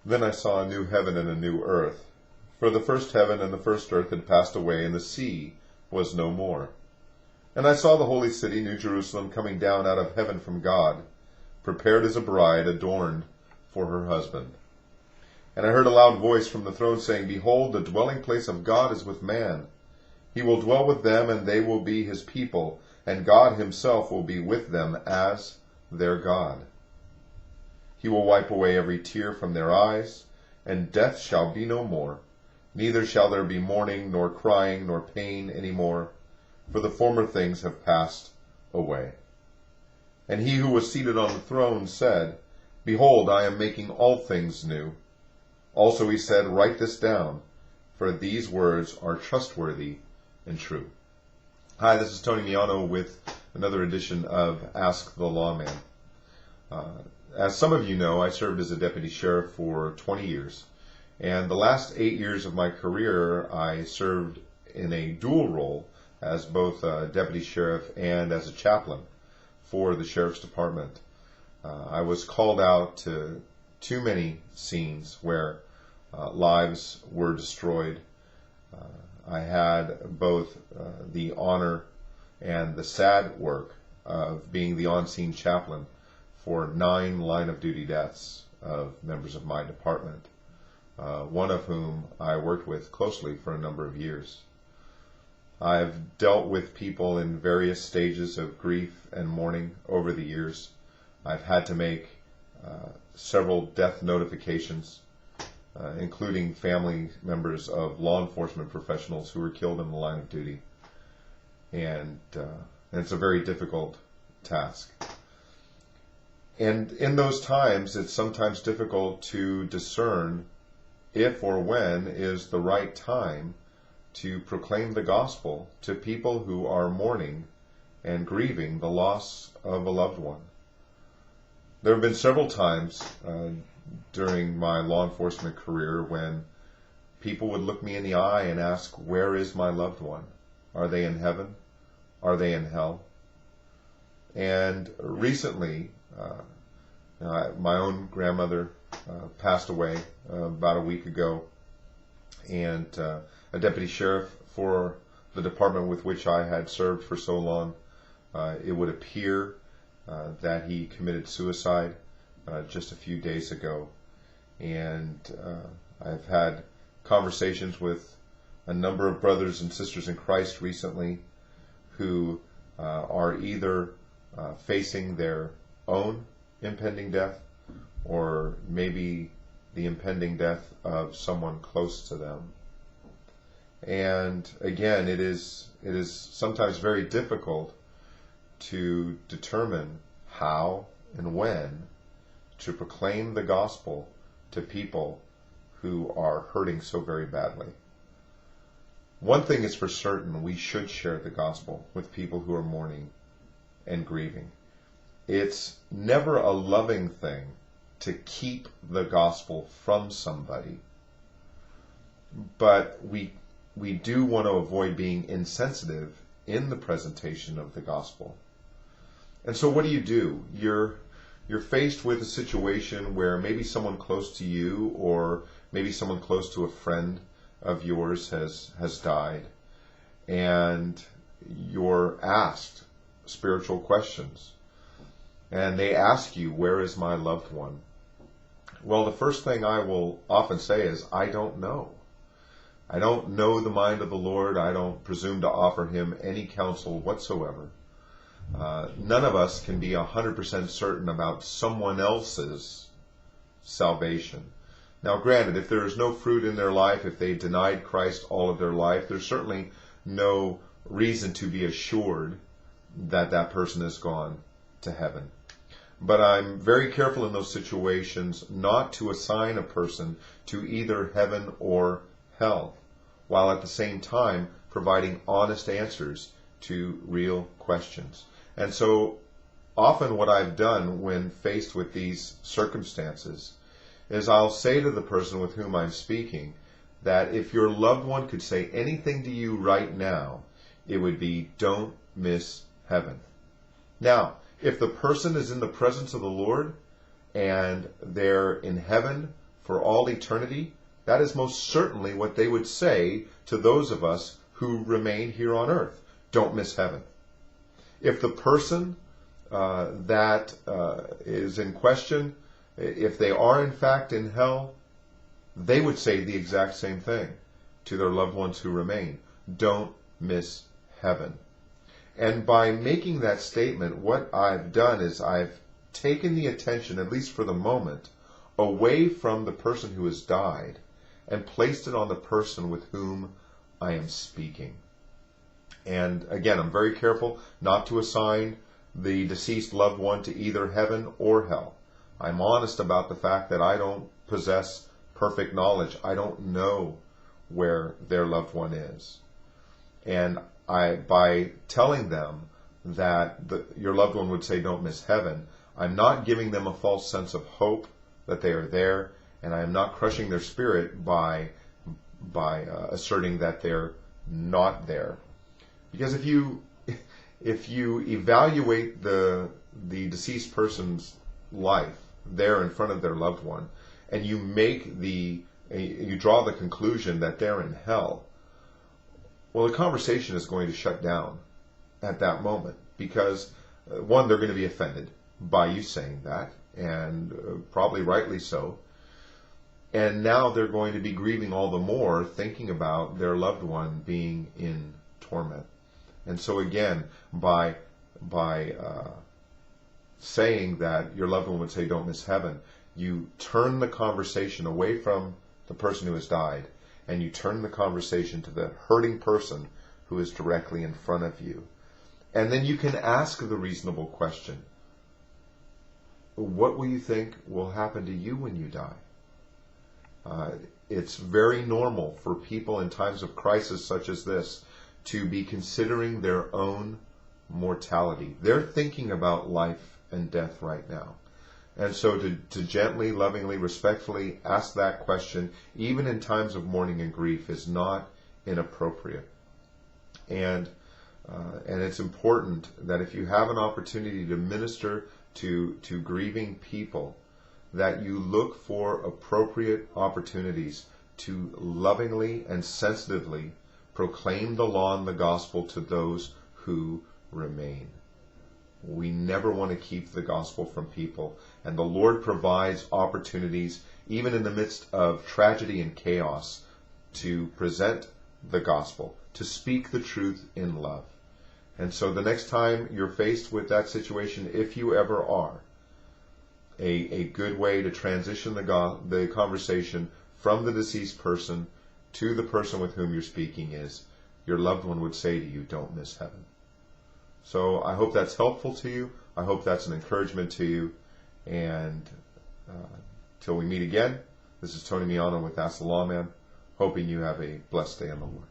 Then I saw a new heaven and a new earth. For the first heaven and the first earth had passed away, and the sea was no more. And I saw the holy city, New Jerusalem, coming down out of heaven from God, prepared as a bride adorned for her husband. And I heard a loud voice from the throne saying, Behold, the dwelling place of God is with man. He will dwell with them, and they will be his people, and God himself will be with them as their God. He will wipe away every tear from their eyes, and death shall be no more. Neither shall there be mourning, nor crying, nor pain any more, for the former things have passed away. And he who was seated on the throne said, Behold, I am making all things new. Also he said, Write this down, for these words are trustworthy and true. Hi, this is Tony Miano with another edition of Ask the Lawman. As some of you know, I served as a deputy sheriff for 20 years. And the last 8 years of my career, I served in a dual role as both a deputy sheriff and as a chaplain for the sheriff's department. I was called out to too many scenes where lives were destroyed. I had both the honor and the sad work of being the on-scene chaplain for 9 line-of-duty deaths of members of my department, one of whom I worked with closely for a number of years. I've dealt with people in various stages of grief and mourning over the years. I've had to make several death notifications, including family members of law enforcement professionals who were killed in the line of duty. And it's a very difficult task. And in those times, it's sometimes difficult to discern if or when is the right time to proclaim the gospel to people who are mourning and grieving the loss of a loved one. There have been several times during my law enforcement career when people would look me in the eye and ask, where is my loved one? Are they in heaven? Are they in hell? And recently, my own grandmother passed away about a week ago, and a deputy sheriff for the department with which I had served for so long, it would appear that he committed suicide just a few days ago. And I've had conversations with a number of brothers and sisters in Christ recently who are either facing their own impending death or maybe the impending death of someone close to them. And again, it is sometimes very difficult to determine how and when to proclaim the gospel to people who are hurting so very badly. One thing is for certain, we should share the gospel with people who are mourning and grieving. It's never a loving thing to keep the gospel from somebody, but we do want to avoid being insensitive in the presentation of the gospel. And so what do? You're faced with a situation where maybe someone close to you or maybe someone close to a friend of yours has died, and you're asked spiritual questions. And they ask you, where is my loved one? Well, the first thing I will often say is, I don't know. I don't know the mind of the Lord. I don't presume to offer him any counsel whatsoever. None of us can be 100% certain about someone else's salvation. Now, granted, if there is no fruit in their life, if they denied Christ all of their life, there's certainly no reason to be assured that that person has gone to heaven. But I'm very careful in those situations not to assign a person to either heaven or hell, while at the same time providing honest answers to real questions. And so often what I've done when faced with these circumstances is I'll say to the person with whom I'm speaking that if your loved one could say anything to you right now, it would be, don't miss heaven. Now, if the person is in the presence of the Lord and they're in heaven for all eternity, that is most certainly what they would say to those of us who remain here on earth. Don't miss heaven. If the person that is in question, if they are in fact in hell, they would say the exact same thing to their loved ones who remain. Don't miss heaven. And by making that statement, what I've done is I've taken the attention, at least for the moment, away from the person who has died and placed it on the person with whom I am speaking. And again, I'm very careful not to assign the deceased loved one to either heaven or hell. I'm honest about the fact that I don't possess perfect knowledge. I don't know where their loved one is. And by telling them that your loved one would say don't miss heaven, I'm not giving them a false sense of hope that they are there, and I am not crushing their spirit by asserting that they're not there. Because if you evaluate the deceased person's life there in front of their loved one, and you draw the conclusion that they're in hell, well, the conversation is going to shut down at that moment, because one, they're going to be offended by you saying that, and probably rightly so. And now they're going to be grieving all the more, thinking about their loved one being in torment. And so again, by saying that your loved one would say don't miss heaven, you turn the conversation away from the person who has died, and you turn the conversation to the hurting person who is directly in front of you. And then you can ask the reasonable question: what will you think will happen to you when you die? It's very normal for people in times of crisis such as this to be considering their own mortality. They're thinking about life and death right now. And so to gently, lovingly, respectfully ask that question, even in times of mourning and grief, is not inappropriate. And it's important that if you have an opportunity to minister to grieving people, that you look for appropriate opportunities to lovingly and sensitively proclaim the law and the gospel to those who remain. We never want to keep the gospel from people, and the Lord provides opportunities, even in the midst of tragedy and chaos, to present the gospel, to speak the truth in love. And so the next time you're faced with that situation, if you ever are, a good way to transition the conversation from the deceased person to the person with whom you're speaking is, your loved one would say to you, don't miss heaven. So I hope that's helpful to you. I hope that's an encouragement to you. And till we meet again, this is Tony Miano with Ask the Lawman, hoping you have a blessed day in the Lord.